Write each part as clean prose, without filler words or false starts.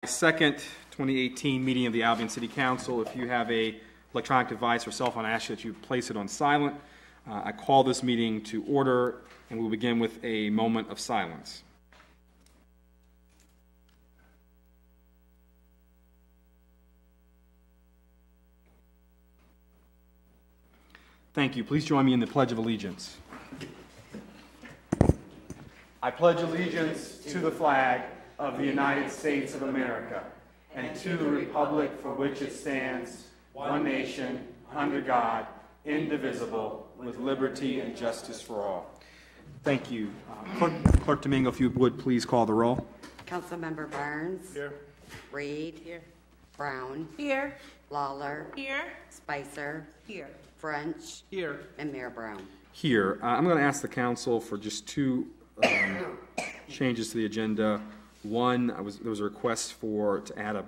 Second 2018 meeting of the Albion City Council. If you have a electronic device or cell phone, I ask that you place it on silent. I call this meeting to order, and we'll begin with a moment of silence. Thank you. Please join me in the Pledge of Allegiance. I pledge allegiance to the flag of the United States of America, and to the republic for which it stands, one nation, under God, indivisible, with liberty and justice for all. Thank you. Clerk Domingo, if you would please call the roll. Councilmember Barnes. Here. Reed. Here. Brown. Here. Lawler. Here. Spicer. Here. French. Here. And Mayor Brown. Here. I'm going to ask the council for just two changes to the agenda. One, there was a request to add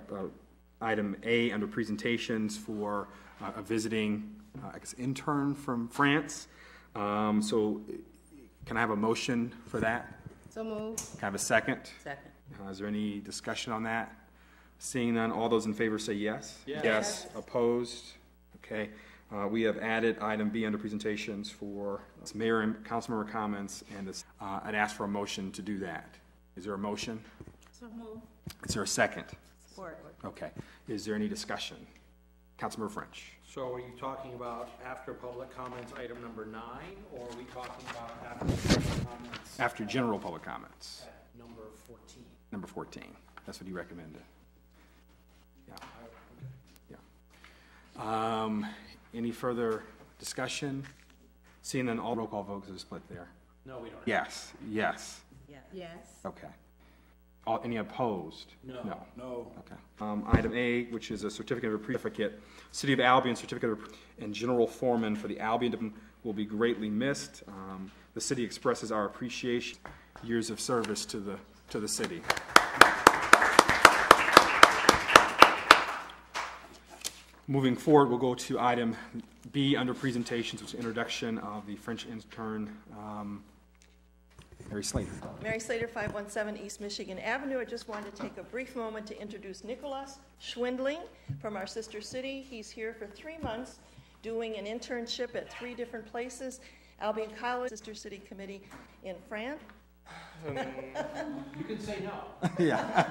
item A under presentations for a visiting, I guess, intern from France. So can I have a motion for that? So moved. Can I have a second? Second. Is there any discussion on that? Seeing none, all those in favor say yes. Yes. Yes. Opposed? Okay. We have added item B under presentations for mayor and council member comments, and this, I'd ask for a motion to do that. Is there a motion? So moved. Is there a second? Support. Okay. Is there any discussion? Councilmember French. So are you talking about after public comments, item number 9, or are we talking about after public comments? After general public comments. Number 14. Number 14. That's what you recommended. Yeah. Okay. Yeah. Any further discussion? Seeing none, all roll call votes are split there. No, we don't. Yes. Yes. Yes. Okay. Any opposed? No. No. Okay. Item A, which is a certificate of certificate, City of Albion certificate of and general foreman for the Albion will be greatly missed. The city expresses our appreciation, years of service to the city. Moving forward, we'll go to item B under presentations, which is introduction of the French intern, Mary Slater. Mary Slater, 517 East Michigan Avenue. I just wanted to take a brief moment to introduce Nicholas Schwindling from our sister city. He's here for 3 months doing an internship at 3 different places. Albion College, Sister City Committee in France. You can say no. Yeah.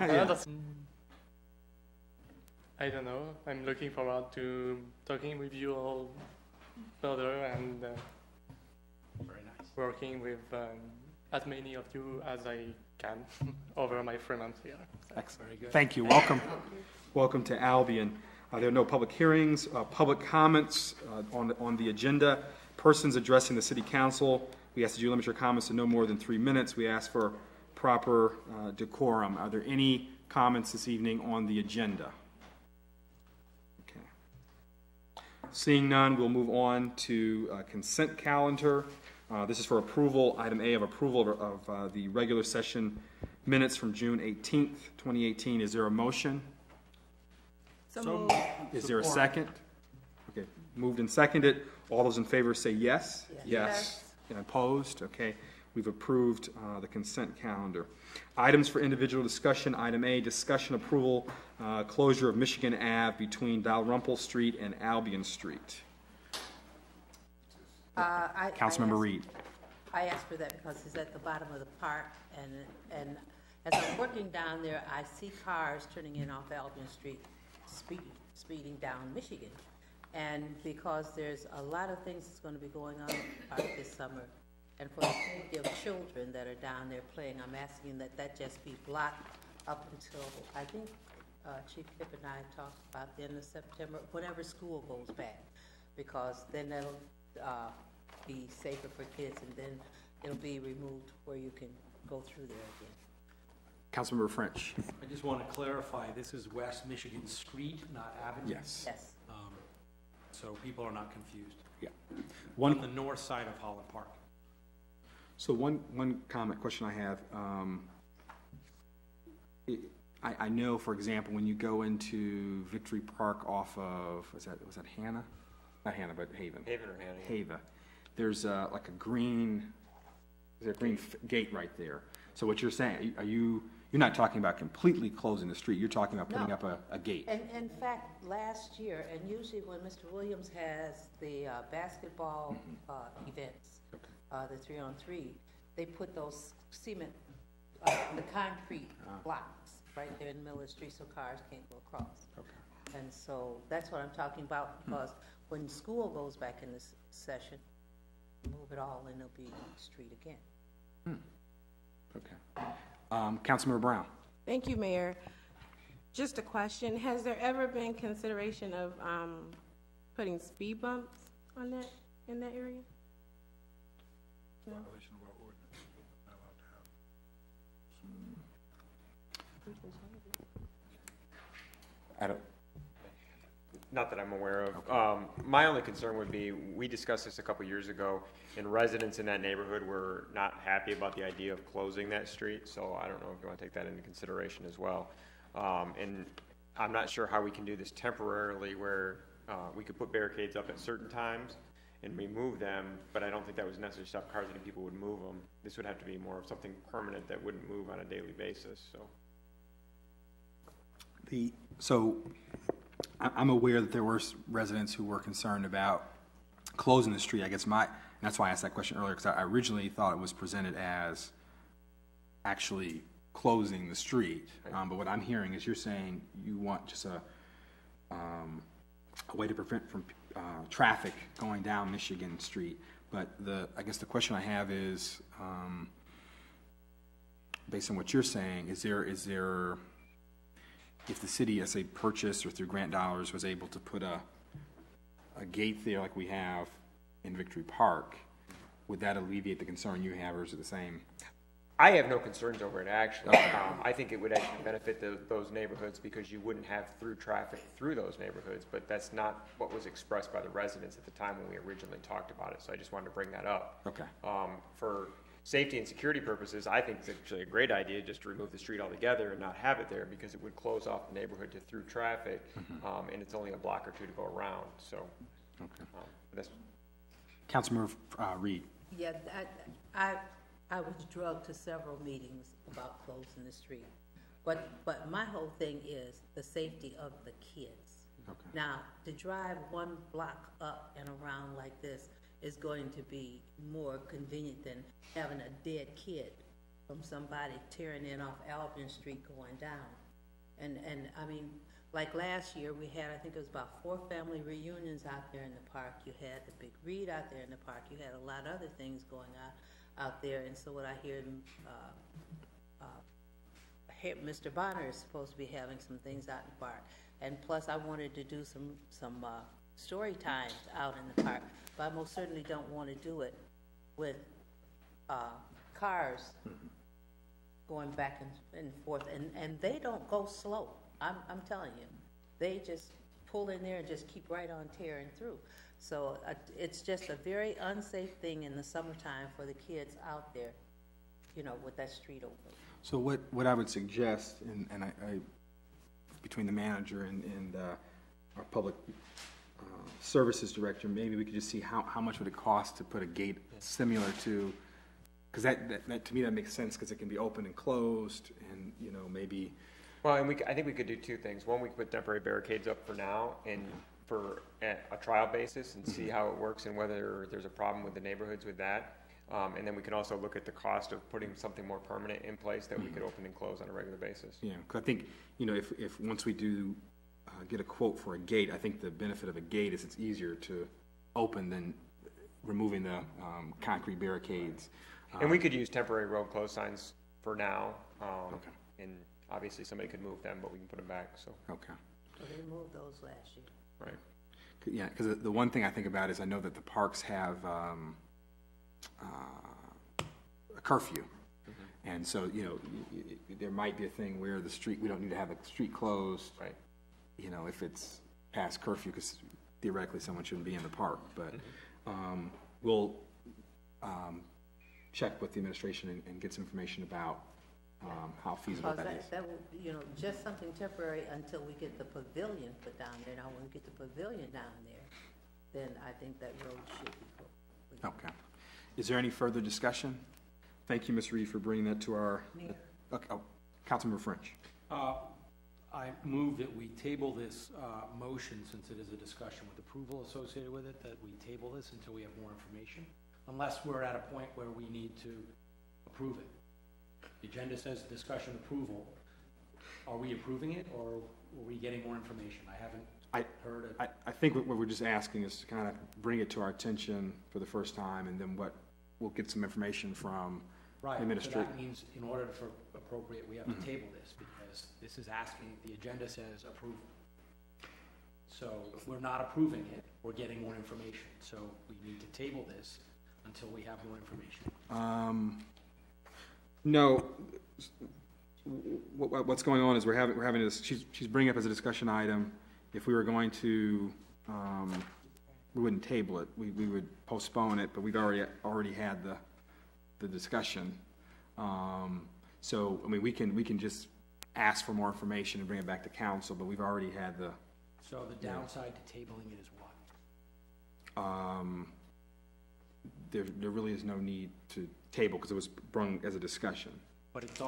I don't know. I'm looking forward to talking with you all further and Very nice. working with as many of you as I can over my 3 months here. Excellent. Very good. Thank you. Welcome. Welcome to Albion. There are no public hearings, public comments on the agenda. Persons addressing the City Council, we ask that you limit your comments to no more than 3 minutes. We ask for proper decorum. Are there any comments this evening on the agenda? Okay. Seeing none, we'll move on to consent calendar. This is for approval, item A of approval of the regular session minutes from June 18th, 2018. Is there a motion? So moved. Is there a second? Okay, moved and seconded. All those in favor say yes. Yes. And opposed? Okay, we've approved the consent calendar. Items for individual discussion. Item A, discussion approval, closure of Michigan Ave between Dalrymple Street and Albion Street. Councilmember Reed. I asked for that because it's at the bottom of the park, and as I'm working down there, I see cars turning in off Albion Street, speeding down Michigan. And because there's a lot of things that's going to be going on in the park this summer, and for the safety of children that are down there playing, I'm asking that just be blocked up until, I think Chief Kip and I talked about the end of September, whenever school goes back, because then that'll be safer for kids, and then it'll be removed where you can go through there again. Councilmember French. I just want to clarify, this is West Michigan Street, not Avenue. Yes. Yes. So people are not confused. Yeah. On the north side of Holland Park. So one comment question I have. I know, for example, when you go into Victory Park off of was that Hannah? Not Hannah, but Haven. Haven or Hannah. Haven. There's like a green gate right there. So what you're saying, are you you're not talking about completely closing the street, you're talking about putting No. up a gate. And in fact, last year, and usually when Mr. Williams has the basketball events, the 3-on-3, they put those cement, the concrete blocks right there in the middle of the street so cars can't go across. Okay. And so that's what I'm talking about, because when school goes back in this session, move it all and it'll be street again. Okay. Councilmember Brown. Thank you, Mayor. Just a question. Has there ever been consideration of putting speed bumps on that, in that area? No? Violation of our ordinance. We're not allowed to have. I don't, Not that I'm aware of. My only concern would be, we discussed this a couple years ago, and residents in that neighborhood were not happy about the idea of closing that street, so I don't know if you want to take that into consideration as well. And I'm not sure how we can do this temporarily, where we could put barricades up at certain times and remove them, but I don't think that was necessarily stop cars. I think people would move them. This would have to be more of something permanent that wouldn't move on a daily basis, so. So I'm aware that there were residents who were concerned about closing the street. I guess that's why I asked that question earlier, because I originally thought it was presented as actually closing the street. But what I'm hearing is you're saying you want just a way to prevent from traffic going down Michigan Street. But I guess the question I have is, based on what you're saying, is there if the city, as a purchase or through grant dollars, was able to put a gate there like we have in Victory Park, would that alleviate the concern you have, or is it the same? I have no concerns over it, actually. I think it would actually benefit those neighborhoods, because you wouldn't have through traffic through those neighborhoods, but that's not what was expressed by the residents at the time when we originally talked about it, so I just wanted to bring that up. Okay. For safety and security purposes, I think it's actually a great idea just to remove the street altogether and not have it there, because it would close off the neighborhood to through traffic, and it's only a block or two to go around, so. Okay. That's Councilmember Reed. Yeah, I was drugged to several meetings about closing the street. But my whole thing is the safety of the kids. Okay. Now, to drive one block up and around like this is going to be more convenient than having a dead kid from somebody tearing in off Albion Street going down. And I mean, like last year, we had, I think it was about 4 family reunions out there in the park. You had the big read out there in the park. You had a lot of other things going on out there. And so what I hear, Mr. Bonner is supposed to be having some things out in the park. And plus, I wanted to do some story times out in the park. But I most certainly don't want to do it with cars going back and forth. And they don't go slow. I'm telling you, they just pull in there and just keep right on tearing through. So it's just a very unsafe thing in the summertime for the kids out there, you know, with that street open. So what I would suggest, and I between the manager and our public services director, maybe we could just see how much would it cost to put a gate similar to, because that to me that makes sense, because it can be open and closed, and you know, maybe. Well, and I think we could do 2 things. One, we could put temporary barricades up for now, and for a trial basis, and see how it works and whether there's a problem with the neighborhoods with that. And then we can also look at the cost of putting something more permanent in place that we could open and close on a regular basis. Yeah, because I think, you know, if once we do get a quote for a gate, I think the benefit of a gate is it's easier to open than removing the concrete barricades. And we could use temporary road closed signs for now. Okay. And obviously somebody could move them, but we can put them back, so. Okay. So they moved those last year. Right. Yeah, because the one thing I think about is I know that the parks have a curfew. And so, you know, there might be a thing where the street, we don't need to have the street closed. Right. You know, if it's past curfew, because theoretically someone shouldn't be in the park. But we'll check with the administration and get some information about how feasible that is. That will, you know, just something temporary until we get the pavilion put down there. Now, when we get the pavilion down there, then I think that road should be full. Okay. Is there any further discussion? Thank you, Ms. Reed, for bringing that to our. Mayor. Okay. Oh, Councilmember French. I move that we table this motion, since it is a discussion with approval associated with it, that we table this until we have more information, unless we're at a point where we need to approve it. The agenda says discussion approval. Are we approving it, or are we getting more information? I haven't heard it. I think what we're just asking is to kind of bring it to our attention for the first time, and then we'll get some information from the administrator. So that means in order for appropriate, we have to table this, because this is asking, the agenda says approval. So we're not approving it, we're getting more information. So we need to table this until we have more information. No, what's going on is we're having this, she's bringing up as a discussion item. If we were going to, we wouldn't table it, we would postpone it, but we've already had the discussion. So, I mean, we can just ask for more information and bring it back to council, but we've already had the. So the downside to tabling it is what? There really is no need to table, because it was brung as a discussion. But it's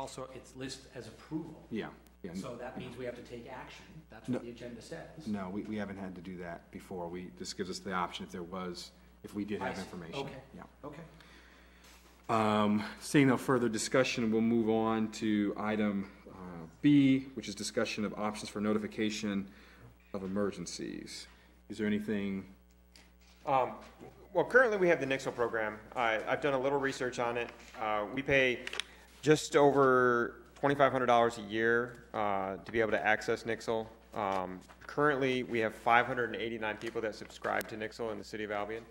listed as approval. Yeah. So that means we have to take action. That's what the agenda says. No, we haven't had to do that before. This gives us the option if we did have information. Okay. Yeah. Okay. Seeing no further discussion, we'll move on to item B, which is discussion of options for notification of emergencies. Is there anything? Well, currently we have the Nixle program. I've done a little research on it. We pay just over $2,500 a year to be able to access Nixle. Currently, we have 589 people that subscribe to Nixle in the city of Albion.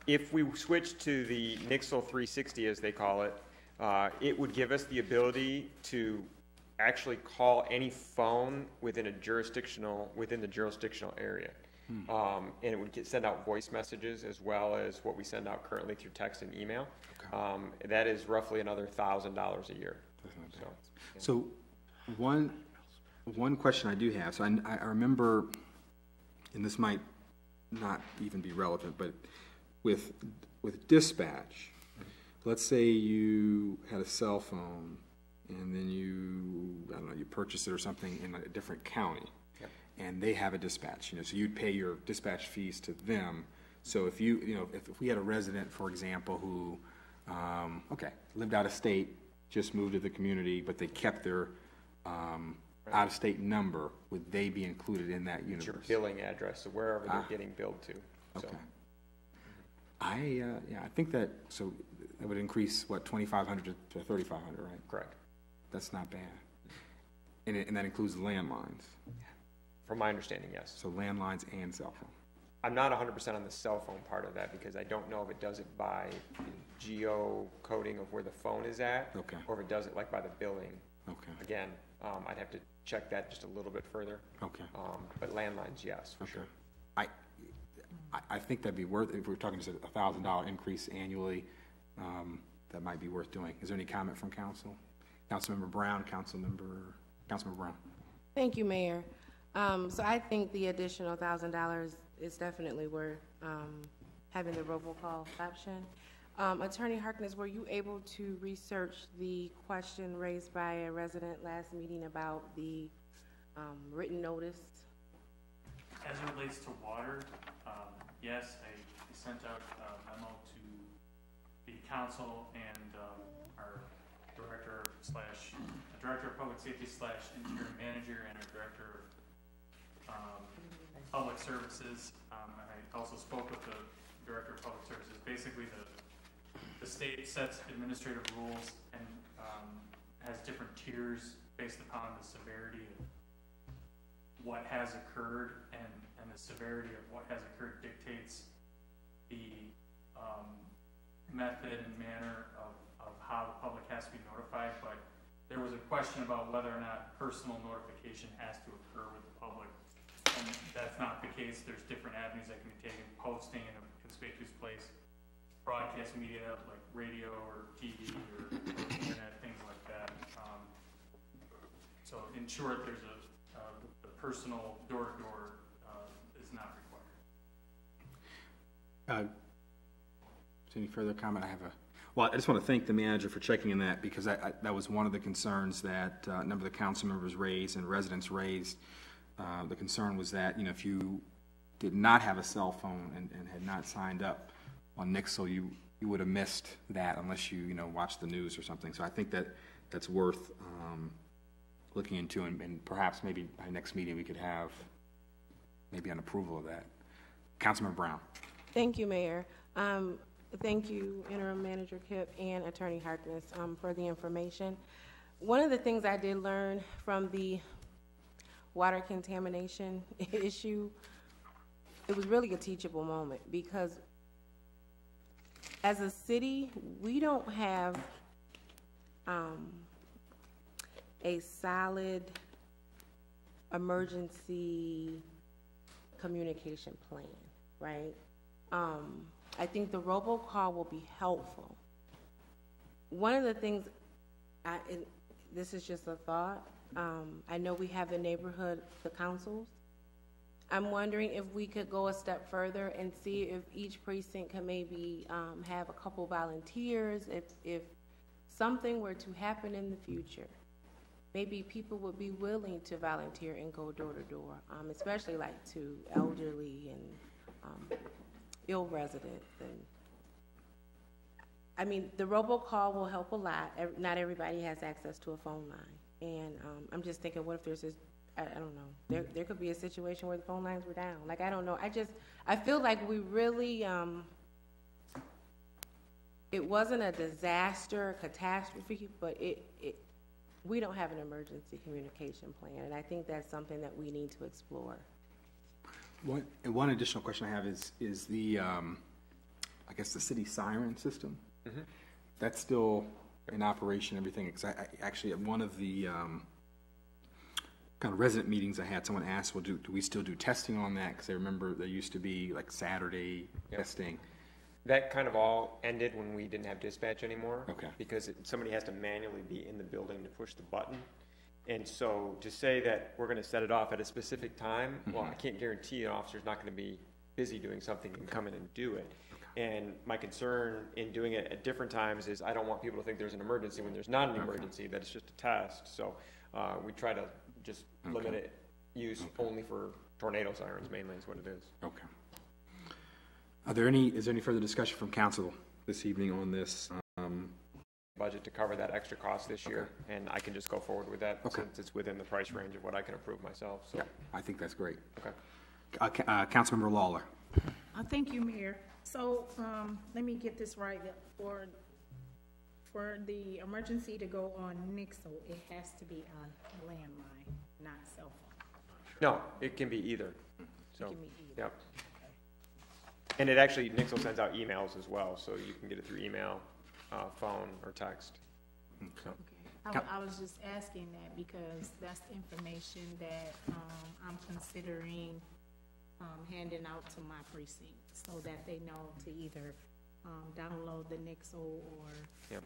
If we switch to the Nixle 360, as they call it, it would give us the ability to actually call any phone within the jurisdictional area. And it would send out voice messages as well as what we send out currently through text and email. Okay. That is roughly another $1,000 a year. So one question I do have, so I remember, and this might not even be relevant, but with dispatch, let's say you had a cell phone and then you purchased it or something in a different county. Yep. And they have a dispatch, so you'd pay your dispatch fees to them. So if if we had a resident, for example, who lived out of state, just moved to the community, but they kept their out-of-state number, would they be included in that universe? Your billing address, so wherever they're getting billed to. Okay. So. I think that would increase, what, 2,500 to 3,500, right? Correct. That's not bad. And that includes landlines? From my understanding, yes. So landlines and cell phone? I'm not 100% on the cell phone part of that, because I don't know if it does it by geo-coding of where the phone is at, okay, or if it does it like by the billing. Okay. Again, I'd have to check that just a little bit further. Okay. But landlines, yes, for sure. I think that'd be worth, if we're talking just a $1,000 increase annually, that might be worth doing. Is there any comment from council? Councilmember Brown, Councilmember Brown. Thank you, Mayor. So I think the additional $1,000 is definitely worth having the robocall option. Attorney Harkness, were you able to research the question raised by a resident last meeting about the written notice? As it relates to water, yes, I sent out a memo to the council and our director of public safety / interim manager and our director of public services. And I also spoke with the director of public services. Basically, the state sets administrative rules and has different tiers based upon the severity of what has occurred, and the severity of what has occurred dictates the method and manner of how the public has to be notified. But there was a question about whether or not personal notification has to occur with the public, and that's not the case. There's different avenues that can be taken: posting in a conspicuous place, broadcast media like radio or TV or internet, things like that. So in short, there's the personal door-to-door is not required. Any further comment? Well, I just want to thank the manager for checking in that, because that was one of the concerns that a number of the council members raised and residents raised. The concern was that, if you did not have a cell phone and had not signed up on Nixle, you would have missed that unless you, watched the news or something. So I think that's worth looking into, and perhaps maybe by next meeting we could have maybe an approval of that. Councilman Brown. Thank you, Mayor. Thank you, Interim Manager Kipp and Attorney Harkness, for the information. One of the things I did learn from the water contamination issue, it was really a teachable moment, because as a city, we don't have a solid emergency communication plan, right? I think the robocall will be helpful. One of the things, this is just a thought, I know we have the neighborhood, the councils. I'm wondering if we could go a step further and see if each precinct can maybe have a couple volunteers. If something were to happen in the future, maybe people would be willing to volunteer and go door to door, especially like to elderly and ill residents. And I mean, the robocall will help a lot. Not everybody has access to a phone line, and I'm just thinking, what if there's this? I don't know. There could be a situation where the phone lines were down. Like, I don't know. I feel like we really, it wasn't a disaster, catastrophe, but we don't have an emergency communication plan, and I think that's something that we need to explore. One additional question I have is the, I guess the city siren system. Mm-hmm. That's still in operation, everything. Because I actually, at one of the kind of resident meetings I had, someone asked, well, do we still do testing on that? Because I remember there used to be like Saturday testing. That kind of all ended when we didn't have dispatch anymore. Okay. Because somebody has to manually be in the building to push the button. And so to say that we're going to set it off at a specific time, well, I can't guarantee an officer's not going to be busy doing something and come in and do it. And my concern in doing it at different times is I don't want people to think there's an emergency when there's not an emergency, that it's just a test. So we try to just limit it use only for tornado sirens, mainly is what it is. Okay. Is there any further discussion from council this evening on this? Budget to cover that extra cost this year, and I can just go forward with that since it's within the price range of what I can approve myself. So. Yeah, I think that's great. Okay. Councilmember Lawler. Thank you, Mayor. So let me get this right. For the emergency to go on Nixle, it has to be on landline, not cell phone. No, it can be either. So, it can be either. Yep. Okay. And it actually, Nixle sends out emails as well, so you can get it through email, phone, or text. So. Okay. I was just asking that because that's information that I'm considering handing out to my precinct so that they know to either download the Nixle or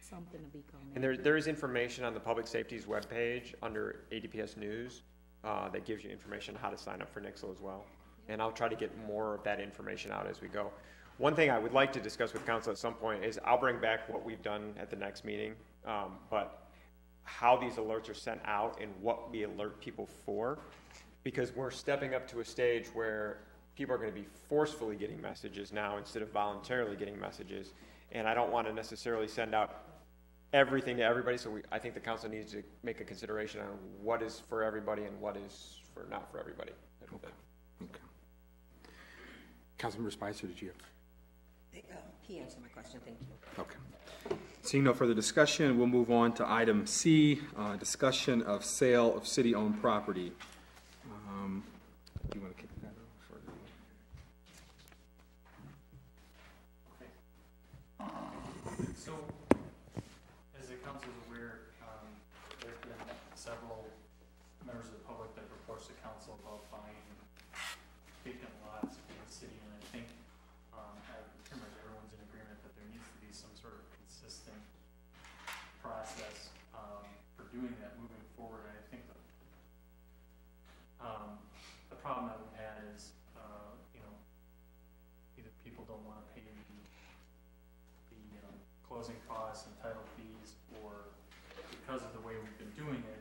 something to become. And there is information on the Public Safety's webpage under ADPS News that gives you information on how to sign up for Nixle as well. And I'll try to get more of that information out as we go. One thing I would like to discuss with council at some point is I'll bring back what we've done at the next meeting, but how these alerts are sent out and what we alert people for, because we're stepping up to a stage where people are going to be forcefully getting messages now instead of voluntarily getting messages, and I don't want to necessarily send out everything to everybody, so I think the council needs to make a consideration on what is for everybody and what is for not for everybody. Okay. Councilmember Spicer, did you have? He answered my question, thank you. Okay. Seeing no further discussion, we'll move on to item C, discussion of sale of city-owned property. Do you want to kick that off further? Okay. So, as the council is aware, there have been several members of the public that have approached the council about buying vacant lots in the city, and I think pretty much everyone's in agreement that there needs to be some sort of consistent process for doing that moving forward. And I think the problem that we've had is, either people don't want to pay the closing costs and title fees, or because of the way we've been doing it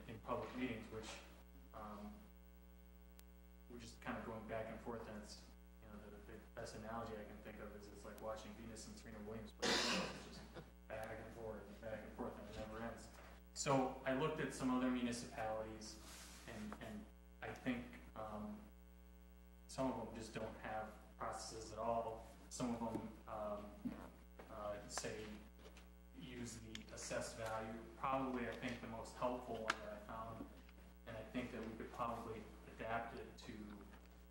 in public meetings, which we're just kind of going back and forth, and it's, you know, the best analogy I can think of is it's like watching Venus and Serena Williams play. It's just back and forth, and it never ends. So I looked at some other municipalities, and I think some of them just don't have processes at all. Some of them say use the assessed value. Probably, I think the most helpful one that I found, and I think that we could probably adapt it to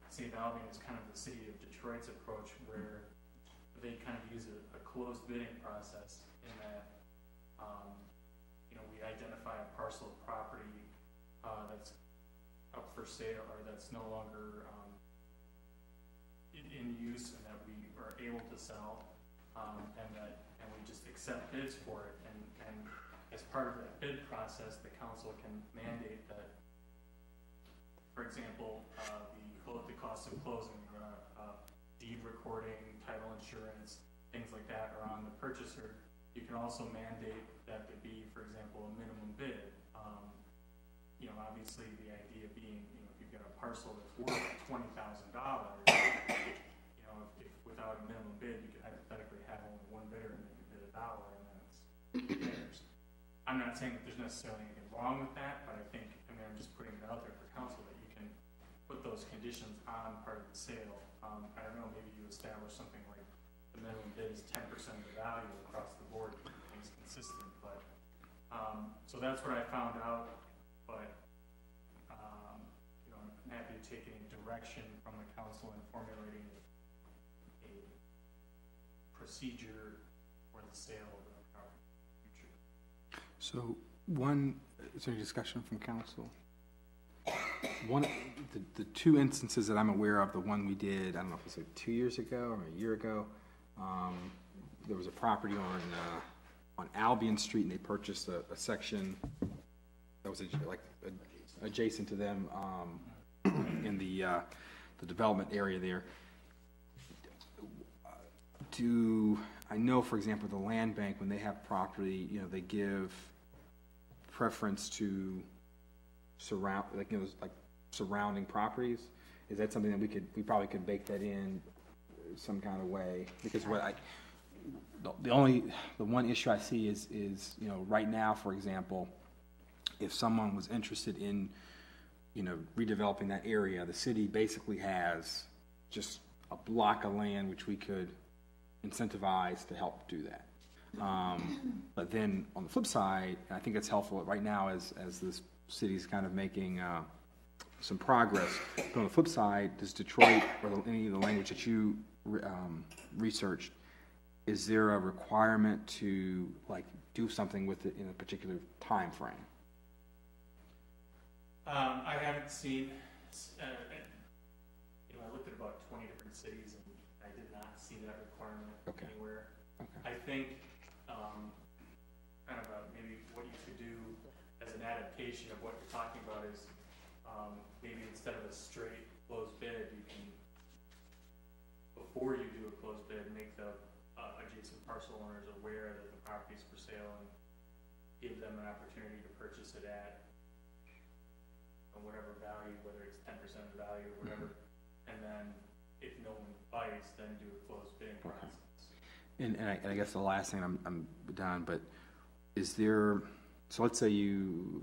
City of Albion, is kind of the City of Detroit's approach, where they kind of use a closed bidding process in that, you know, we identify a parcel of property that's up for sale, or that's no longer in use, and that we are able to sell, and we just accept bids for it. And as part of that bid process, the council can mandate that, for example, the cost of closing, deed recording, title insurance, things like that are on the purchaser. You can also mandate that there be, for example, a minimum bid. You know, obviously the idea being, you know, if you've got a parcel that's worth $20,000, you know, if without a minimum bid, you could hypothetically have only one bidder, and they could bid $1, and then it's theirs. I'm not saying that there's necessarily anything wrong with that, but I think, I mean, I'm just putting it out there for council that you can put those conditions on part of the sale. I don't know, maybe you establish something like the minimum bid is 10% of the value across the board, to keep things consistent. But so that's what I found out. But you know, I'm happy to take any direction from the council in formulating a procedure for the sale of the property in the future. So is there any discussion from council? The two instances that I'm aware of, the one we did, I don't know if it was like 2 years ago or a year ago, there was a property on Albion Street, and they purchased a section that was adjacent to them in the development area there. I know, for example, the land bank, when they have property, you know, they give preference to surrounding properties. Is that something that we probably could bake that in some kind of way? Because the one issue I see is, you know, right now, for example, if someone was interested in, you know, redeveloping that area, the city basically has just a block of land which we could incentivize to help do that. But then on the flip side, I think it's helpful right now as this city's kind of making some progress. But on the flip side, does Detroit, or any of the language that you researched, is there a requirement to like do something with it in a particular time frame? I haven't seen, you know, I looked at about 20 different cities, and I did not see that requirement anywhere. I think kind of maybe what you could do as an adaptation of what you're talking about is maybe instead of a straight closed bid, you can, before you do a closed bid, make the adjacent parcel owners aware that the property is for sale, and give them an opportunity to purchase it at whatever value, whether it's 10% of the value or whatever, and then if no one bites, then do a closed bidding process. And I guess the last thing, I'm done, but is there, so let's say do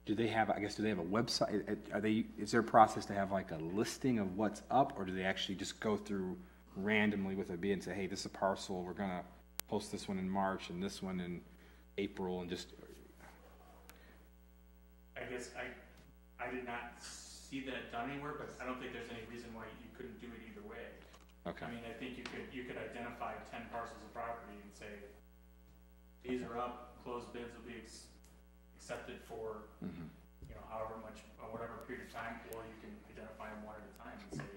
they have a website? Is there a process to have like a listing of what's up, or do they actually just go through randomly with a bid and say, hey, this is a parcel, we're gonna post this one in March and this one in April, and just? I guess I did not see that done anywhere, but I don't think there's any reason why you couldn't do it either way. Okay. I mean, I think you could identify 10 parcels of property and say, these are up, closed bids will be accepted for, you know, however much, whatever period of time, or you can identify them one at a time and say,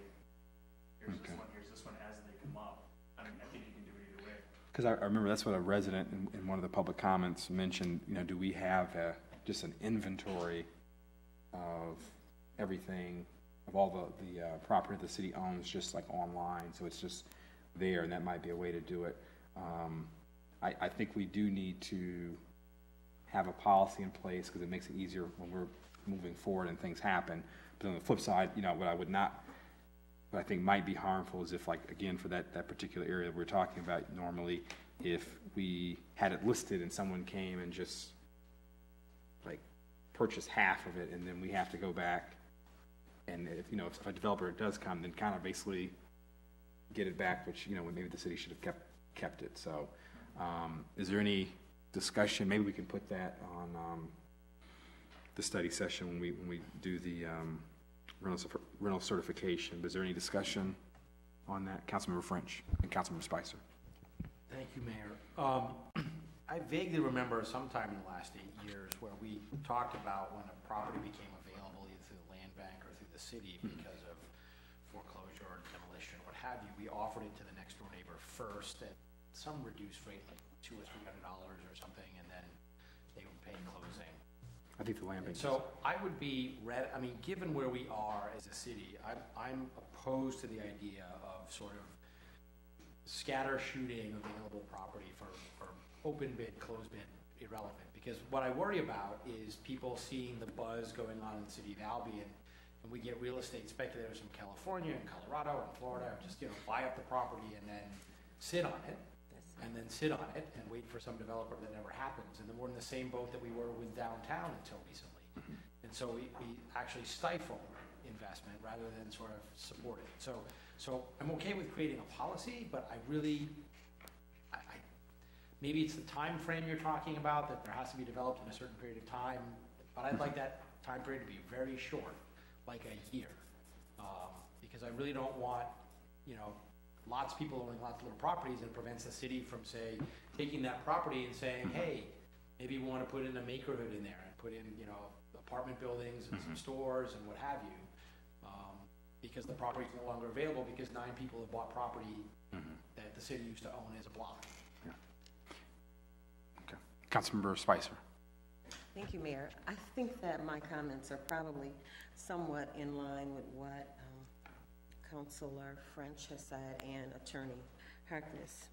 here's this one as they come up. I mean, I think you can do it either way. Because I remember that's what a resident in one of the public comments mentioned, you know, do we have just an inventory of everything, of all the property the city owns, just like online, so it's just there, and that might be a way to do it. I think we do need to have a policy in place because it makes it easier when we're moving forward and things happen. But on the flip side, you know, what I think might be harmful is if, like, again, for that particular area we're talking about, normally if we had it listed and someone came and just like purchased half of it, and then we have to go back, and if, you know, if a developer does come, then kind of basically get it back, which, you know, maybe the city should have kept it. So is there any discussion? Maybe we can put that on the study session when we do the rental certification. But is there any discussion on that? Councilmember French and Councilmember Spicer. Thank you, Mayor. I vaguely remember sometime in the last 8 years where we talked about when a property became available either through the land bank or through the city because of foreclosure or demolition or what have you, we offered it to the next door neighbor first at some reduced rate, like $200 or $300 or something, and then they would pay closing. I think the land bank. So I would be I mean, given where we are as a city, I'm opposed to the idea of sort of scatter shooting available property for open bid, closed bid, irrelevant. Because what I worry about is people seeing the buzz going on in the city of Albion, and we get real estate speculators from California and Colorado and Florida just, you know, buy up the property and then sit on it, and then sit on it and wait for some developer that never happens. And then we're in the same boat that we were with downtown until recently. And so we actually stifle investment rather than sort of support it. So I'm okay with creating a policy, but I really, maybe it's the time frame you're talking about, that there has to be developed in a certain period of time, but I'd like that time period to be very short, like a year. Because I really don't want, you know, lots of people owning lots of little properties, and it prevents the city from, say, taking that property and saying, hey, maybe we want to put in a makerhood in there and put in, you know, apartment buildings and some stores and what have you, because the property is no longer available because 9 people have bought property that the city used to own as a block. Yeah. Okay. Councilmember Spicer. Thank you, Mayor. I think that my comments are probably somewhat in line with what Councilor French has said and Attorney Harkness.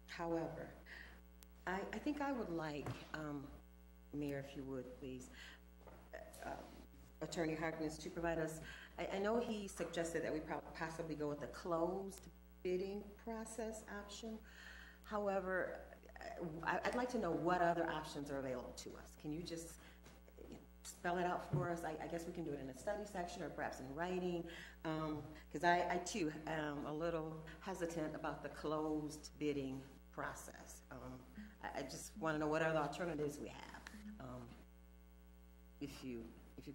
However, I think I would like, Mayor, if you would please, Attorney Harkness to provide us, I know he suggested that we possibly go with the closed bidding process option. However, I'd like to know what other options are available to us. Can you just spell it out for us? I guess we can do it in a study section or perhaps in writing, because I too am a little hesitant about the closed bidding process. I just want to know what other alternatives we have, if you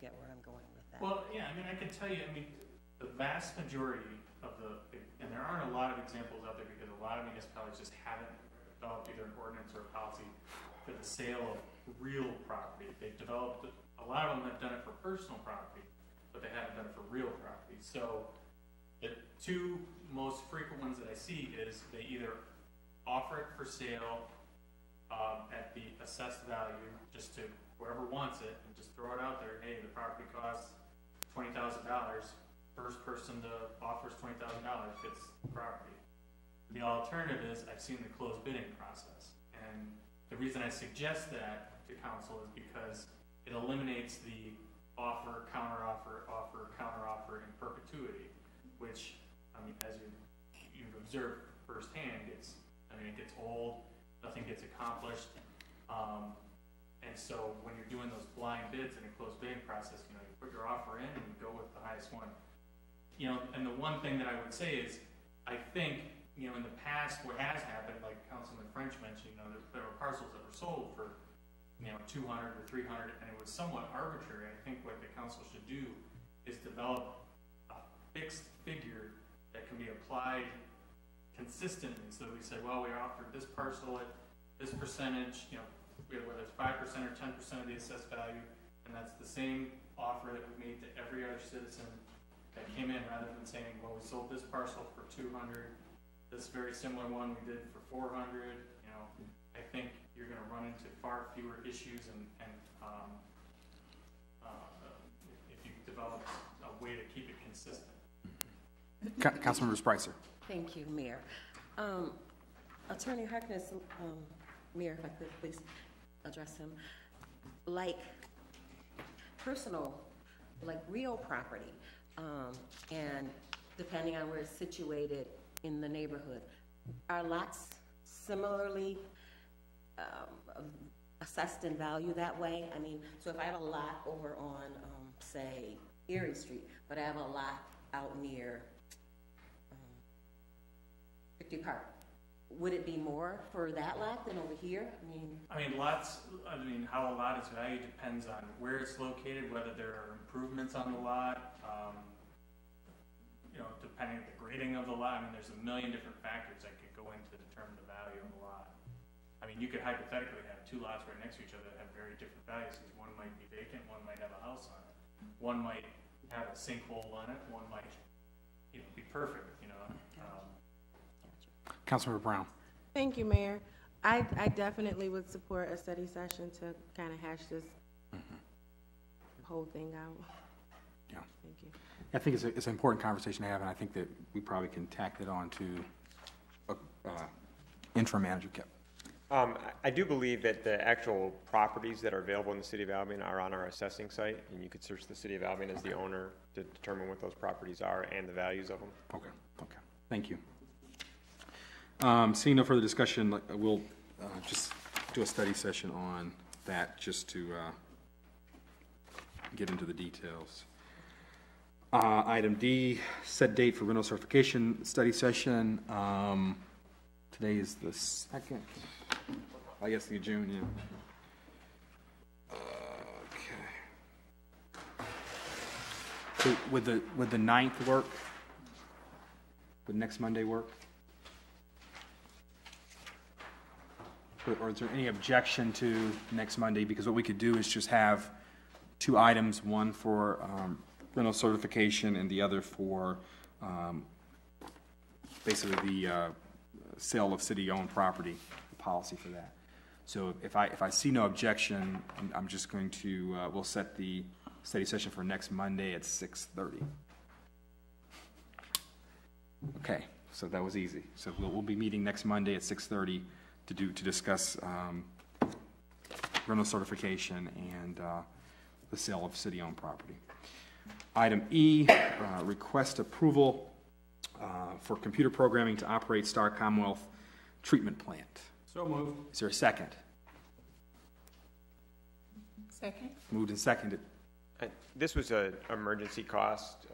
get where I'm going with that. Well, yeah, I mean, I can tell you, I mean, the vast majority of and there aren't a lot of examples out there because a lot of municipalities just haven't developed either an ordinance or a policy for the sale of real property. They've developed, a lot of them have done it for personal property, but they haven't done it for real property. So the 2 most frequent ones that I see is they either offer it for sale at the assessed value, just to whoever wants it, and just throw it out there. Hey, the property costs $20,000. First person to offers $20,000 gets the property. The alternative is I've seen the closed bidding process, and the reason I suggest that to council is because it eliminates the offer, counteroffer, offer, counteroffer in perpetuity, which, I mean, as you've observed firsthand, it gets old, nothing gets accomplished. And so when you're doing those blind bids in a closed bidding process, you know, you put your offer in and you go with the highest one. You know, and the one thing that I would say is, I think, you know, in the past, what has happened, like Councilman French mentioned, you know, there were parcels that were sold for, you know, 200 or 300, and it was somewhat arbitrary. I think what the council should do is develop a fixed figure that can be applied consistently. So we say, well, we offered this parcel at this percentage, you know, whether it's 5% or 10% of the assessed value, and that's the same offer that we made to every other citizen that came in, rather than saying, well, we sold this parcel for 200, this very similar one we did for 400. You know, I think you're going to run into far fewer issues, and if you develop a way to keep it consistent. Councilmember Spicer. Thank you, Mayor. Attorney Harkness, Mayor, if I could please address him, like personal, like real property, and depending on where it's situated in the neighborhood, are lots similarly assessed in value that way? I mean, so if I have a lot over on, say, Erie Street, but I have a lot out near 50 Park, would it be more for that lot than over here? How a lot is valued depends on where it's located, whether there are improvements on the lot, depending on the grading of the lot. There's a million different factors that could go into determine the value of the lot. You could hypothetically have two lots right next to each other that have very different values, because one might be vacant, one might have a house on it. One might have a sinkhole on it, one might, be perfect, Councilmember Brown. Thank you, Mayor. I definitely would support a study session to kind of hash this whole thing out. Yeah. Thank you. I think it's an important conversation to have, and I think that we probably can tack it on to interim manager Kip. I do believe that the actual properties that are available in the city of Albion are on our assessing site, and you could search the city of Albion as the owner to determine what those properties are and the values of them. Okay. Thank you. Seeing no further discussion, we'll just do a study session on that just to get into the details. Item D, set date for rental certification study session. Today is the 2nd, I guess, in June, yeah. Okay. So would the 9th work? Would next Monday work? Or is there any objection to next Monday? Because what we could do is just have two items, one for rental certification and the other for basically the sale of city-owned property, the policy for that. So if I see no objection, I'm just going to, we'll set the study session for next Monday at 6:30. Okay, so that was easy. So we'll be meeting next Monday at 6:30 to discuss rental certification and the sale of city-owned property. Item E, request approval for computer programming to operate Star Commonwealth treatment plant. So moved. Is there a second? Second. Moved and seconded. This was an emergency cost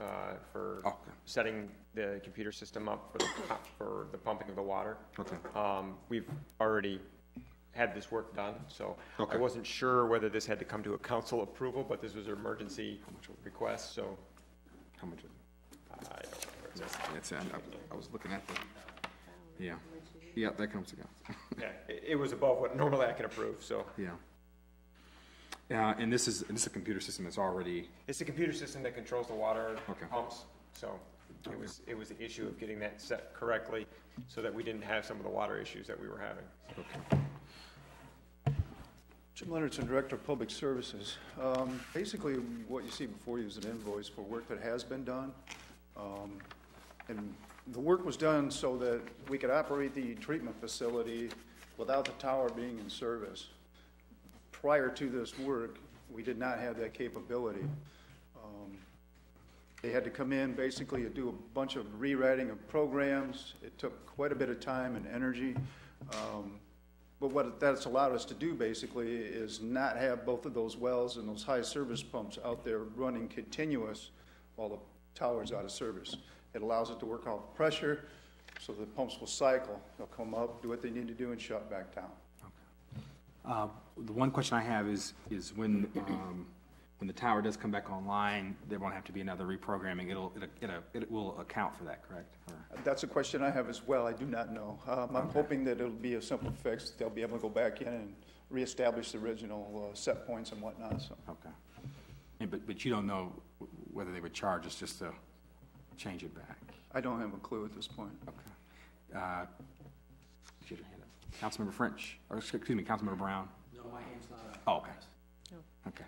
for setting the computer system up for the pumping of the water. Okay. We've already had this work done, so I wasn't sure whether this had to come to a council approval, but this was an emergency request, so. How much? I don't know. That's it. I was looking at the. Yeah. Yeah, that comes together. Yeah, it was above what normally I can approve, so. Yeah. And this is a computer system that's already. It's a computer system that controls the water pumps, so it was the issue of getting that set correctly so that we didn't have some of the water issues that we were having. Okay. Jim Leonardson, Director of Public Services. Basically, what you see before you is an invoice for work that has been done. And the work was done so that we could operate the treatment facility without the tower being in service. Prior to this work, we did not have that capability. They had to come in basically to do a bunch of rewriting of programs. It took quite a bit of time and energy. But what that's allowed us to do basically is not have both of those wells and those high service pumps out there running continuous while the tower's out of service. It allows it to work off pressure so the pumps will cycle. They'll come up, do what they need to do, and shut back down. The one question I have is when the tower does come back online, there won't have to be another reprogramming. It will account for that, correct? That's a question I have as well. I do not know. I'm hoping that it'll be a simple fix. They'll be able to go back in and reestablish the original set points and whatnot. So. Okay. But you don't know whether they would charge us just to change it back? I don't have a clue at this point. Okay. Get your hand up. Councilmember French, or excuse me, Councilmember Brown. No, my hand's not up. Oh, okay. Okay.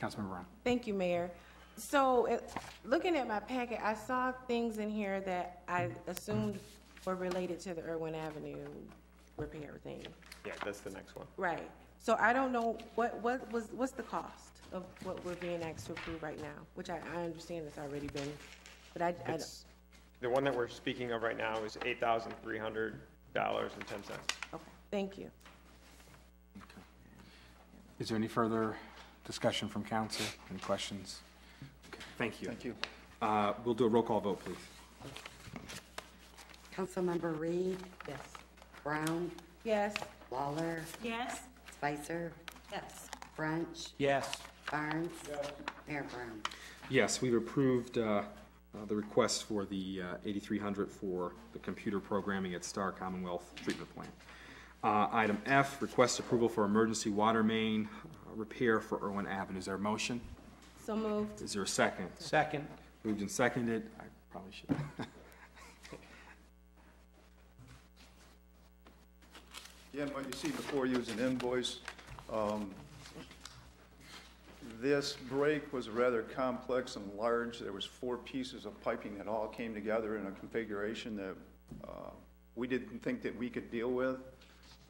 Councilmember Brown. Thank you, Mayor. So, looking at my packet, I saw things in here that I assumed or related to the Irwin Avenue repair thing? Yeah, that's the next one. Right. So I don't know, what's the cost of what we're being asked to approve right now? Which I understand it's already been, but I The one that we're speaking of right now is $8,300.10. okay, thank you. Is there any further discussion from council? Any questions? Okay, thank you. Thank you. We'll do a roll call vote, please. Councilmember Reed, Yes. Brown, Yes. Lawler, Yes. Spicer, Yes. French, Yes. Barnes, Mayor Brown. Yes, we've approved the request for the $8,300 for the computer programming at Star Commonwealth Treatment Plant. Item F, request approval for emergency water main repair for Irwin Avenue. Is there a motion? So moved. Is there a second? Second. Moved and seconded. I probably should. Again, what you see before you is an invoice. This break was rather complex and large. There was 4 pieces of piping that all came together in a configuration that we didn't think that we could deal with.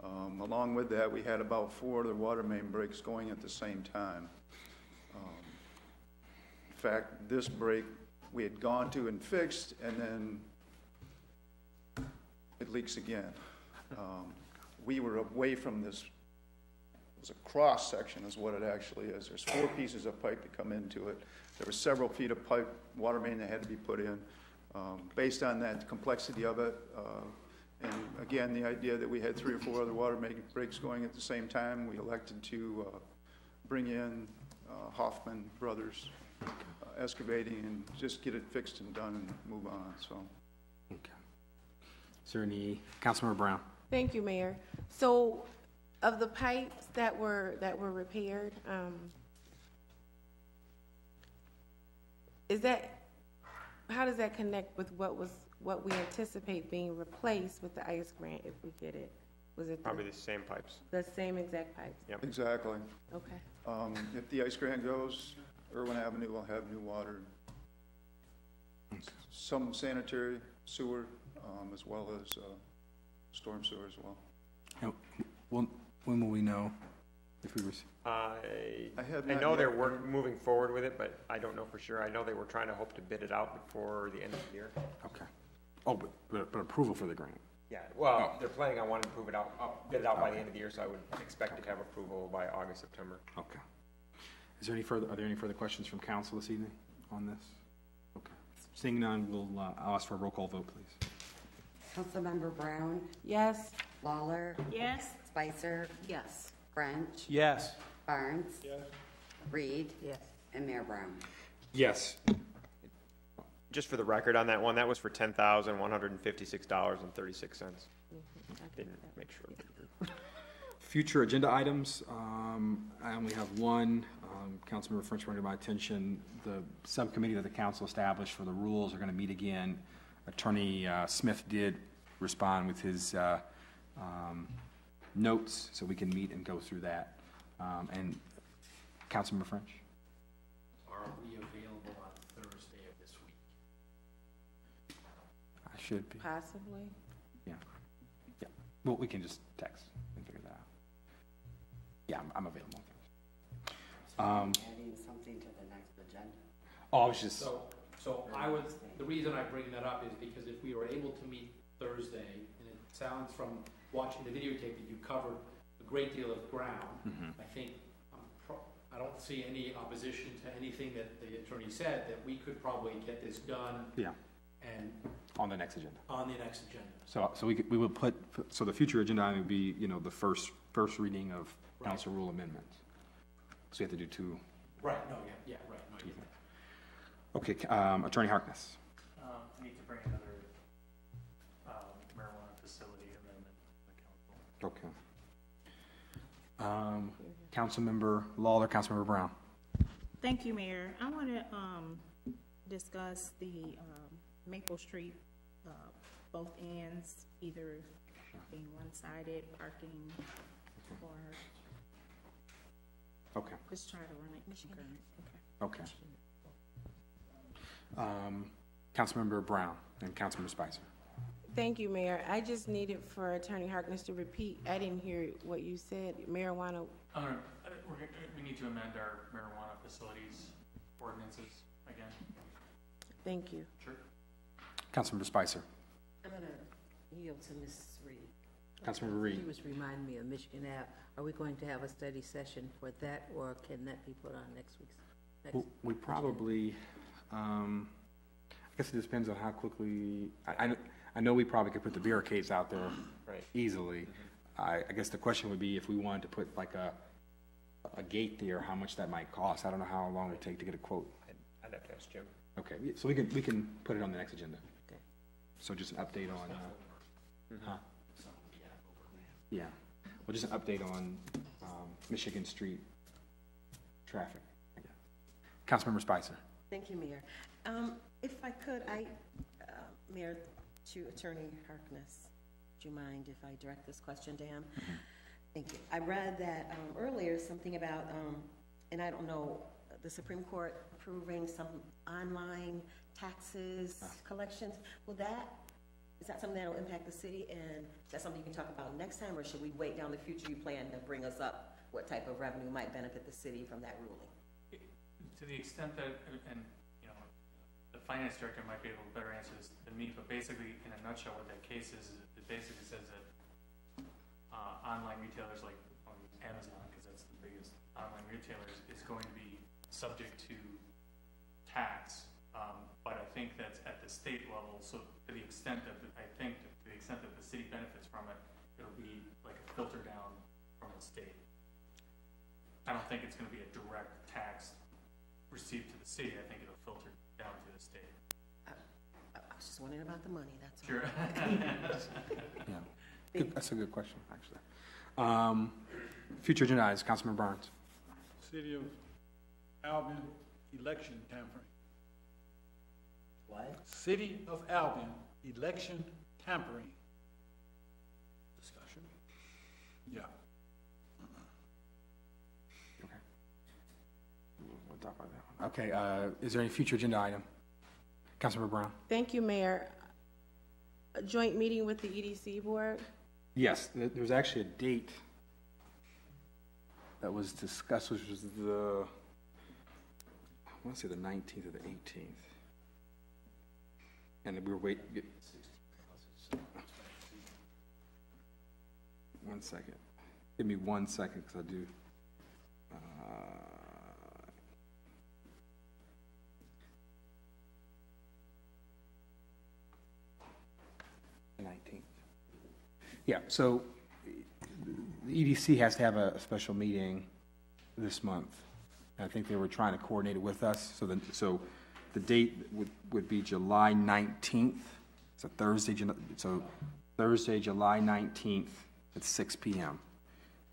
Along with that, we had about 4 other water main breaks going at the same time. In fact, this break we had gone to and fixed, and then it leaks again. We were away from this. It was a cross section is what it actually is. There's 4 pieces of pipe that come into it. There were several feet of pipe, water main that had to be put in. Based on that, the complexity of it, and again, the idea that we had 3 or 4 other water main breaks going at the same time, we elected to bring in Hoffman Brothers Excavating and just get it fixed and done and move on. So, Okay. Is there any, Councilmember Brown? Thank you, Mayor. So, of the pipes that were repaired, how does that connect with what we anticipate being replaced with the ICE grant if we get it? Was it Probably the same pipes. the same exact pipes? Yep. exactly. Okay. If the ice grant goes, Irwin Avenue will have new water. Some sanitary sewer, as well as storm sewer as well. And when will we know if we receive? I have I not know yet. they're moving forward with it, but I don't know for sure. I know they were trying to hope to bid it out before the end of the year. Okay. Oh, but approval for the grant. Yeah, well, they're planning on wanting to bid it out by the end of the year, so I would expect to have approval by August, September. Okay. Are there any further questions from council this evening on this? Okay. Seeing none, I'll ask for a roll call vote, please. Councilmember Brown, Yes. Lawler, Yes. Spicer, Yes. French, Yes. Barnes, Yes. Reed, and Mayor Brown. Yes. Just for the record on that one, that was for $10,156.36. Didn't make sure. Future agenda items, I only have one. Councilmember French brought to my attention, the subcommittee that the council established for the rules are going to meet again. Attorney Smith did respond with his notes, so we can meet and go through that. And Councilmember French? Are we available on Thursday of this week? I should be. Possibly. Yeah. Yeah. Well, we can just text and figure that out. Yeah, I'm available. Adding something to the next agenda. Oh, I was just. So the reason I bring that up is because if we were able to meet Thursday, and it sounds from watching the videotape that you covered a great deal of ground, I think, I don't see any opposition to anything that the attorney said, that we could probably get this done. Yeah. And On the next agenda. on the next agenda. So we will put, so the future agenda item would be, the first reading of council rule amendments. So we have to do 2. Right, no, yeah, right. No, Two things. Okay, Attorney Harkness. I need to bring another marijuana facility amendment to the council. Okay. Councilmember Lawler, Councilmember Brown. Thank you, Mayor. I want to discuss the Maple Street, both ends, either being one-sided, parking, or Okay. just try to run it. Okay. Councilmember Brown and Councilmember Spicer. Thank you, Mayor. I just needed for Attorney Harkness to repeat. I didn't hear what you said. Marijuana. We need to amend our marijuana facilities ordinances again. Thank you. Sure. Councilmember Spicer. I'm going to yield to Ms. Reed. Councilmember Reed. She was reminding me of Michigan Ave. Are we going to have a study session for that, or can that be put on next week's? Well, we probably, I guess it depends on how quickly, I know we probably could put the barricades out there easily. I guess the question would be if we wanted to put like a gate there, how much that might cost. I don't know how long it'd take to get a quote. I'd have to ask Jim. Okay, so we can put it on the next agenda. Okay. So just an update on, yeah. Well, just an update on Michigan Street traffic. Councilmember Spicer. Thank you, Mayor. If I could, Mayor, to Attorney Harkness, would you mind if I direct this question to him? Thank you. I read that earlier something about, and I don't know, the Supreme Court approving some online taxes collections. Is that something that will impact the city? And is that something you can talk about next time, or should we wait down the future? You plan to bring us up what type of revenue might benefit the city from that ruling? To the extent that, and you know, the finance director might be able to better answer this than me, but basically, in a nutshell, what that case is, it basically says that online retailers like Amazon, because that's the biggest online retailer, is going to be subject to tax. But I think that's at the state level. So to the extent that the city benefits from it, it'll be like a filter down from the state. I don't think it's going to be a direct tax received to the city. I think it'll filter down to the state. I was just wondering about the money, that's all. Sure. Yeah. That's a good question, actually. Future agenda items, Councilman Burns. City of Albion election tampering. What? City of Albion election tampering. Discussion? Yeah. Okay. We'll talk about that one. Okay, is there any future agenda item? Councilmember Brown. Thank you, Mayor. A joint meeting with the EDC board? Yes, there's actually a date that was discussed, which was I want to say the 19th or the 18th. And we were waiting. One second. Give me 1 second, because I do. The 19th. Yeah, so the EDC has to have a special meeting this month. And I think they were trying to coordinate it with us. So the date would be July 19th. It's a Thursday, so Thursday, July 19th at 6 p.m.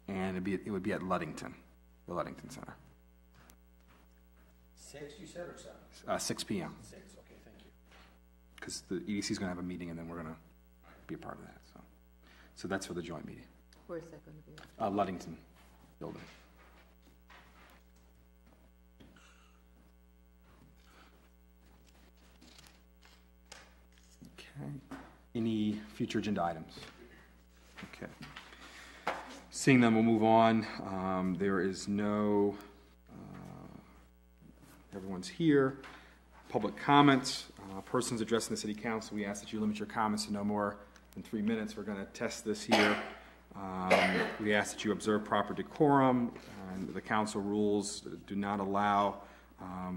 And it would be at Ludington, the Ludington Center. 6, you said, or 7? 6 p.m. 6, okay, thank you. Because the EDC is going to have a meeting, and then we're going to be a part of that. So that's for the joint meeting. Where's that going to be? Ludington building. Okay. Any future agenda items? Okay. Seeing them, we'll move on. There is no, everyone's here. Public comments. Persons addressing the City Council, we ask that you limit your comments to no more than 3 minutes. We're going to test this here. We ask that you observe proper decorum, and the council rules do not allow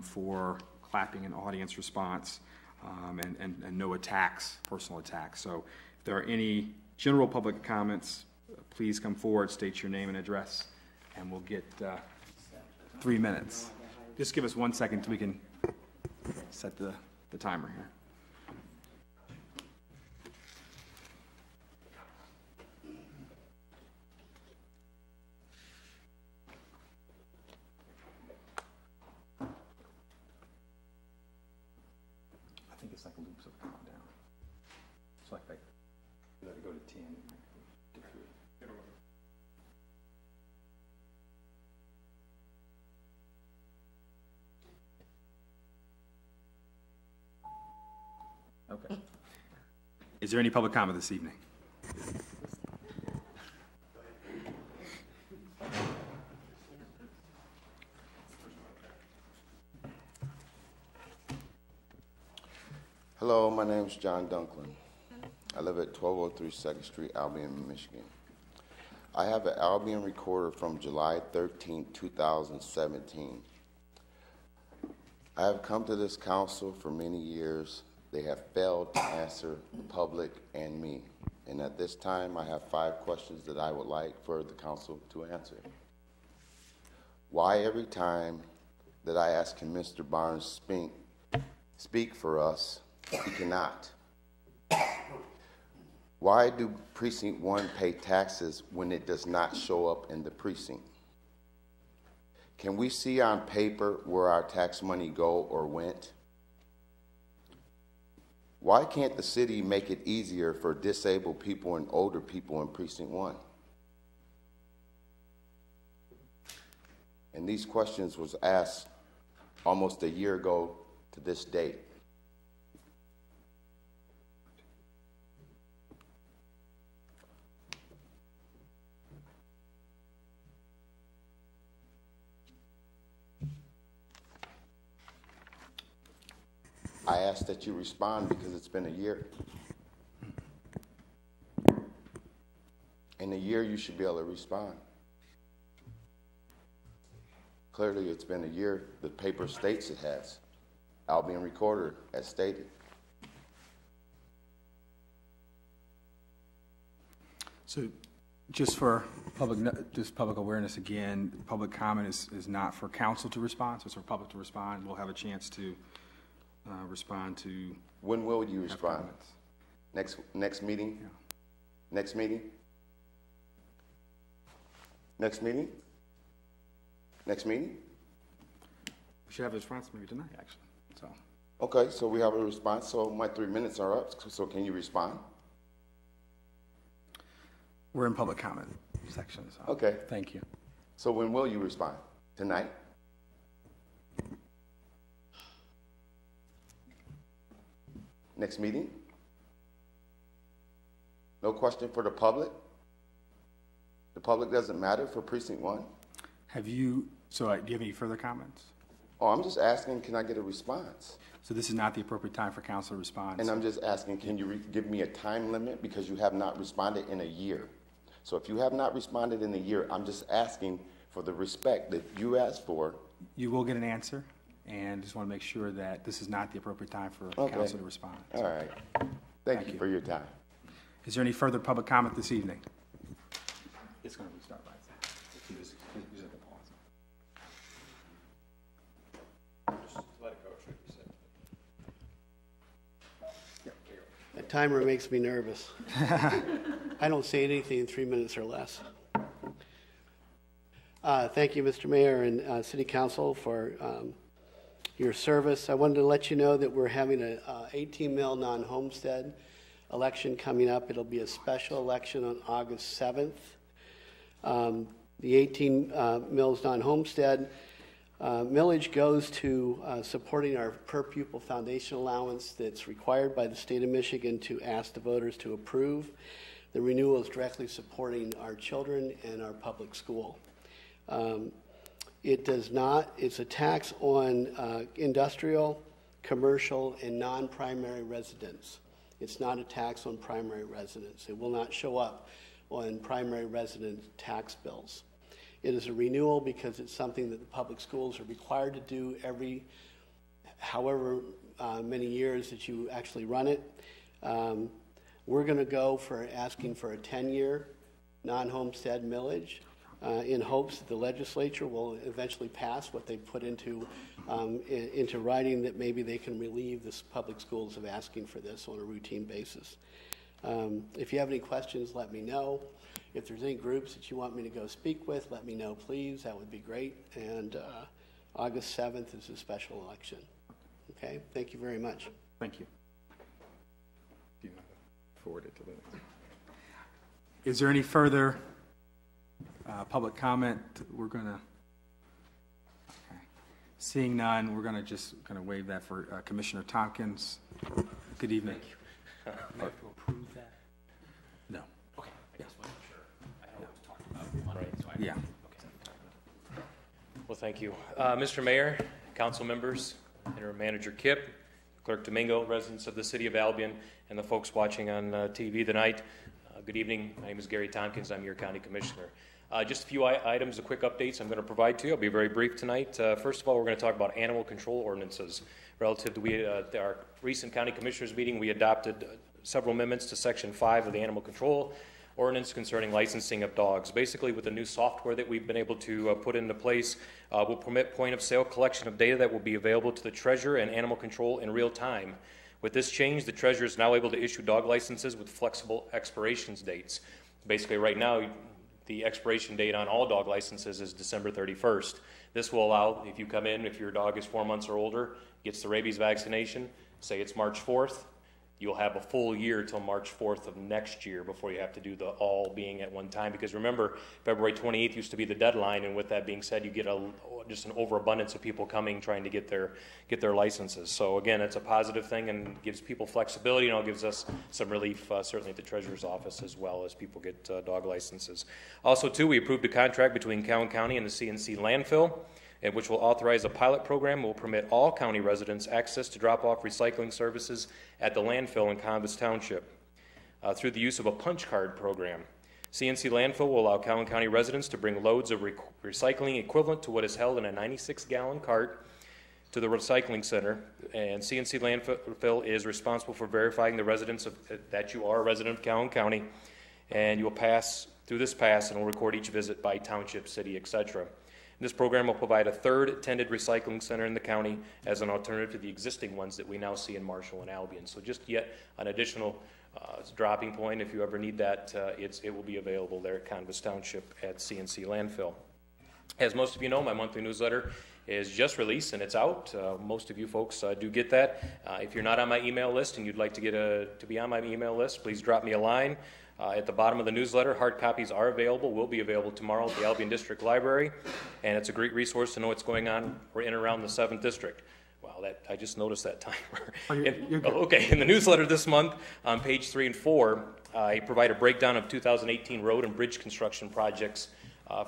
for clapping and audience response, and no attacks, personal attacks. So if there are any general public comments, please come forward, state your name and address, and we'll get 3 minutes. Just give us 1 second till we can set the timer here. I think it's like loops of a countdown. It's like you let it go to 10. To 3. Okay. Is there any public comment this evening? Hello, my name is John Dunklin. I live at 1203 2nd Street, Albion, Michigan. I have an Albion recorder from July 13, 2017. I have come to this council for many years. They have failed to answer the public and me. And at this time, I have 5 questions that I would like for the council to answer. Why every time that I ask him, Mr. Barnes, speak for us, he cannot? Why do Precinct 1 pay taxes when it does not show up in the precinct? Can we see on paper where our tax money go or went? Why can't the city make it easier for disabled people and older people in Precinct 1? And these questions was asked almost a year ago to this date. I ask that you respond because it's been a year. In a year, you should be able to respond. Clearly, it's been a year. The paper states it has. Albion Recorder, as stated. So just for public awareness again, public comment is not for council to respond, so it's for public to respond. We'll have a chance to respond to. When will you respond? Next meeting? Yeah. Next meeting? Next meeting? Next meeting? We should have a response maybe tonight, actually. So. Okay, so we have a response. So my 3 minutes are up. So can you respond? We're in public comment section. So. Okay. Thank you. So when will you respond? Tonight? Next meeting? No question for the public? The public doesn't matter for Precinct 1? Do you have any further comments? Oh, I'm just asking, can I get a response? So this is not the appropriate time for council to respond. And I'm just asking, can you give me a time limit? Because you have not responded in a year. So if you have not responded in a year, I'm just asking for the respect that you asked for. You will get an answer, and just want to make sure that this is not the appropriate time for council to respond. All right. Thank you for your time. Is there any further public comment this evening? It's going to restart by itself. Just let it go, should you say? That timer makes me nervous. I don't say anything in 3 minutes or less. Thank you, Mr. Mayor and City Council, for your service. I wanted to let you know that we're having a 18 mil non-homestead election coming up. It'll be a special election on August 7th. The 18 mills non-homestead millage goes to supporting our per pupil foundation allowance that's required by the state of Michigan to ask the voters to approve. The renewal is directly supporting our children and our public school. It's a tax on industrial, commercial, and non-primary residents. It's not a tax on primary residents. It will not show up on primary resident tax bills. It is a renewal because it's something that the public schools are required to do every however many years that you actually run it. We're going to go for asking for a 10-year non-homestead millage in hopes that the legislature will eventually pass what they put into writing, that maybe they can relieve the public schools of asking for this on a routine basis. If you have any questions, let me know. If there's any groups that you want me to go speak with, let me know, please. That would be great. And August 7th is a special election. Okay? Thank you very much. Thank you. Do you want to forward it to Liz? Is there any further public comment? We're going to... Okay. Seeing none, we're going to just waive that for Commissioner Tompkins. Good evening. Thank you. We have to approve that? No. Okay, I just wasn't sure. I know it was talked about on Monday, so I. Yeah. Okay. Well, thank you. Mr. Mayor, council members, Interim Manager Kipp, Clerk Domingo, residents of the City of Albion, and the folks watching on TV tonight, good evening. My name is Gary Tompkins. I'm your County Commissioner. Just a few items, quick updates I'm going to provide to you. I'll be very brief tonight. First of all, we're going to talk about animal control ordinances. Relative to our recent County Commissioners meeting, we adopted several amendments to Section 5 of the Animal Control Ordinance concerning licensing of dogs. Basically, with the new software that we've been able to put into place, will permit point-of-sale collection of data that will be available to the Treasurer and Animal Control in real time. With this change, the Treasurer is now able to issue dog licenses with flexible expiration dates. Basically, right now, the expiration date on all dog licenses is December 31st. This will allow, if you come in, if your dog is 4 months or older, gets the rabies vaccination, say it's March 4th, you'll have a full year till March 4th of next year before you have to do the all being at one time. Because remember, February 28th used to be the deadline, and with that being said, you get just an overabundance of people coming trying to get their licenses. So again, it's a positive thing and gives people flexibility, and it gives us some relief, certainly at the Treasurer's Office as well, as people get dog licenses. Also, too, we approved a contract between Cowan County and the CNC landfill, which will authorize a pilot program that will permit all county residents access to drop-off recycling services at the landfill in Convis Township through the use of a punch card program. CNC landfill will allow Cowan County residents to bring loads of recycling equivalent to what is held in a 96-gallon cart to the recycling center, and CNC landfill is responsible for verifying the residents that you are a resident of Cowan County, and you will pass through this pass and will record each visit by township, city, etc. This program will provide a third attended recycling center in the county as an alternative to the existing ones that we now see in Marshall and Albion. So just yet an additional dropping point. If you ever need that, it will be available there at Convis Township at CNC Landfill. As most of you know, my monthly newsletter is just released and it's out. Most of you folks do get that. If you're not on my email list and you'd like to get to be on my email list, please drop me a line. At the bottom of the newsletter, hard copies are available, will be available tomorrow at the Albion District Library, and it's a great resource to know what's going on in and around the 7th District. Wow, I just noticed that timer. Okay, in the newsletter this month, on page 3 and 4, I provide a breakdown of 2018 road and bridge construction projects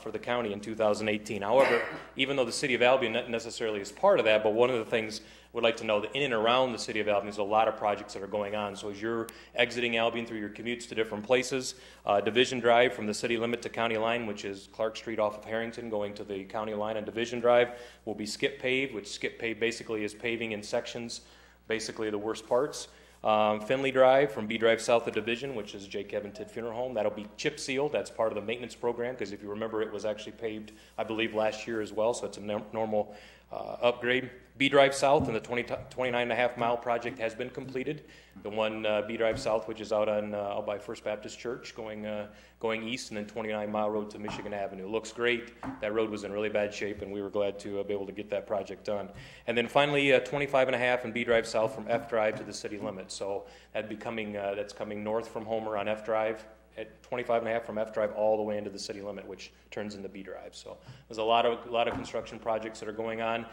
for the county in 2018. However, even though the City of Albion not necessarily is part of that, but one of the things would like to know that in and around the City of Albion, there's a lot of projects that are going on. So as you're exiting Albion through your commutes to different places, Division Drive from the city limit to county line, which is Clark Street off of Harrington, going to the county line on Division Drive, will be skip paved, which skip paved basically is paving in sections, basically the worst parts. Finley Drive from B Drive south of Division, which is J. Kevin Tidd Funeral Home, that'll be chip sealed. That's part of the maintenance program, because if you remember, it was actually paved, I believe, last year as well, so it's a normal upgrade. B Drive South and the 29.5 mile project has been completed. The one B Drive South, which is out by First Baptist Church, going east, and then 29 Mile Road to Michigan Avenue. Looks great. That road was in really bad shape, and we were glad to be able to get that project done. And then finally, 25.5 and B Drive South from F Drive to the city limit. So that's coming north from Homer on F Drive, at 25.5 from F Drive all the way into the city limit, which turns into B Drive. So there's a lot of construction projects that are going on.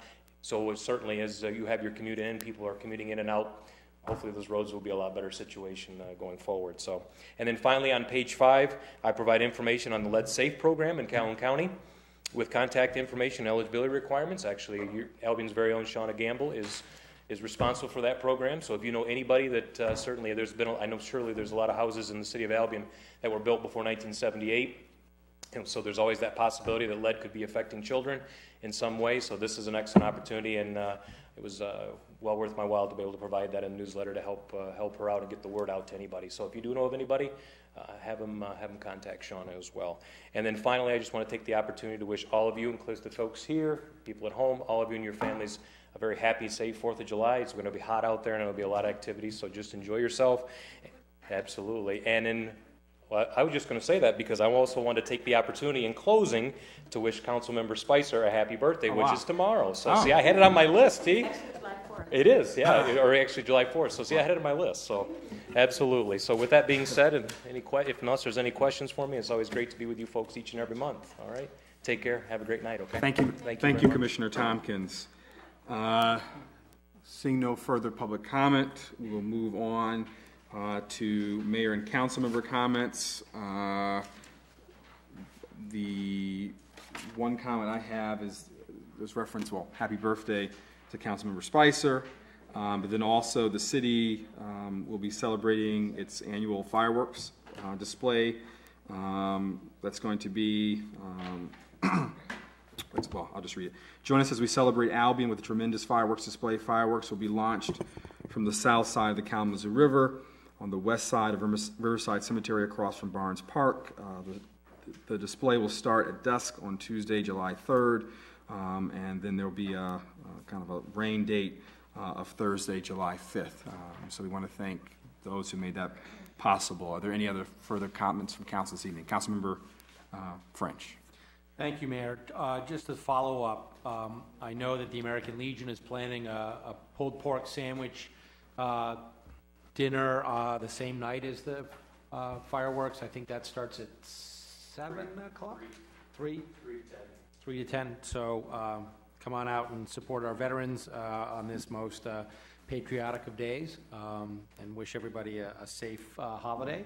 So certainly, as you have your commute in, people are commuting in and out. Hopefully, those roads will be a lot better situation going forward. So, and then finally, on page 5, I provide information on the Lead Safe program in Calhoun County, with contact information and eligibility requirements. Actually, Albion's very own Shauna Gamble is responsible for that program. So if you know anybody that certainly I know surely there's a lot of houses in the city of Albion that were built before 1978. And so there's always that possibility that lead could be affecting children in some way. So this is an excellent opportunity, and it was well worth my while to be able to provide that in the newsletter to help her out and get the word out to anybody. So if you do know of anybody, have them contact Shauna as well. And then finally, I just want to take the opportunity to wish all of you, including the folks here, people at home, all of you and your families, a very happy, safe 4th of July. It's going to be hot out there, and it'll be a lot of activities, so just enjoy yourself. Absolutely. And then I was just going to say that because I also want to take the opportunity in closing to wish Councilmember Spicer a happy birthday, which is tomorrow. So see, I had it on my list. See, it is, yeah, or actually July 4th. So see, I had it on my list. So absolutely. So with that being said, and unless there's any questions for me, it's always great to be with you folks each and every month. All right, take care. Have a great night. Okay. Thank you. Thank you, Commissioner Tompkins. Seeing no further public comment, we will move on to mayor and council member comments. The one comment I have is there's reference, well, happy birthday to Councilmember Spicer, but then also the city will be celebrating its annual fireworks display. That's going to be, well, I'll just read it. Join us as we celebrate Albion with a tremendous fireworks display. Fireworks will be launched from the south side of the Kalamazoo River on the west side of Riverside Cemetery across from Barnes Park. The display will start at dusk on Tuesday, July 3rd, and then there will be a kind of a rain date of Thursday, July 5th. So we want to thank those who made that possible. Are there any other further comments from council this evening? Councilmember French. Thank you, Mayor. Just to follow up, I know that the American Legion is planning a pulled pork sandwich dinner the same night as the fireworks. I think that starts at 7 o'clock? 3 to 10. So come on out and support our veterans on this most patriotic of days, and wish everybody a safe holiday.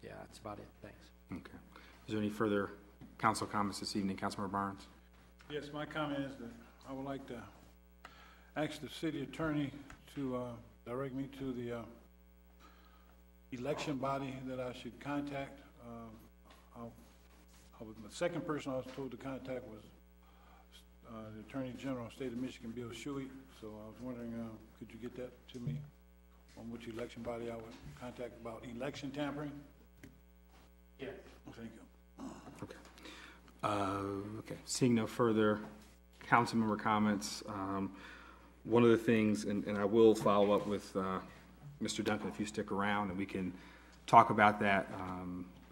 Yeah, that's about it. Thanks. Okay. Is there any further council comments this evening? Councilmember Barnes. Yes, my comment is that I would like to ask the city attorney to direct me to the election body that I should contact. The second person I was told to contact was the Attorney General of the State of Michigan, Bill Shuey. So I was wondering, could you get that to me on which election body I would contact about election tampering? Yeah. Thank you. Okay. Okay. Seeing no further council member comments, one of the things, and I will follow up with Mr. Duncan if you stick around, and we can talk about that.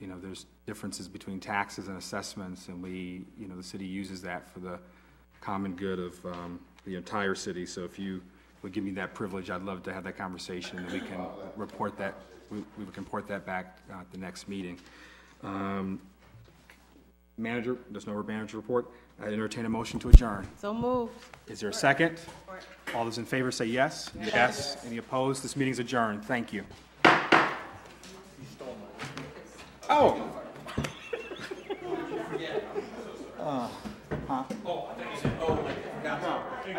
You know, there's differences between taxes and assessments, and we, you know, the city uses that for the common good of the entire city. So if you would give me that privilege, I'd love to have that conversation, and we can report that. We can report that back at the next meeting. Manager, there's no manager report. I entertain a motion to adjourn. So moved. Is there a second? All those in favor say yes. Yes. Any opposed? This meeting's adjourned. Thank you. Oh.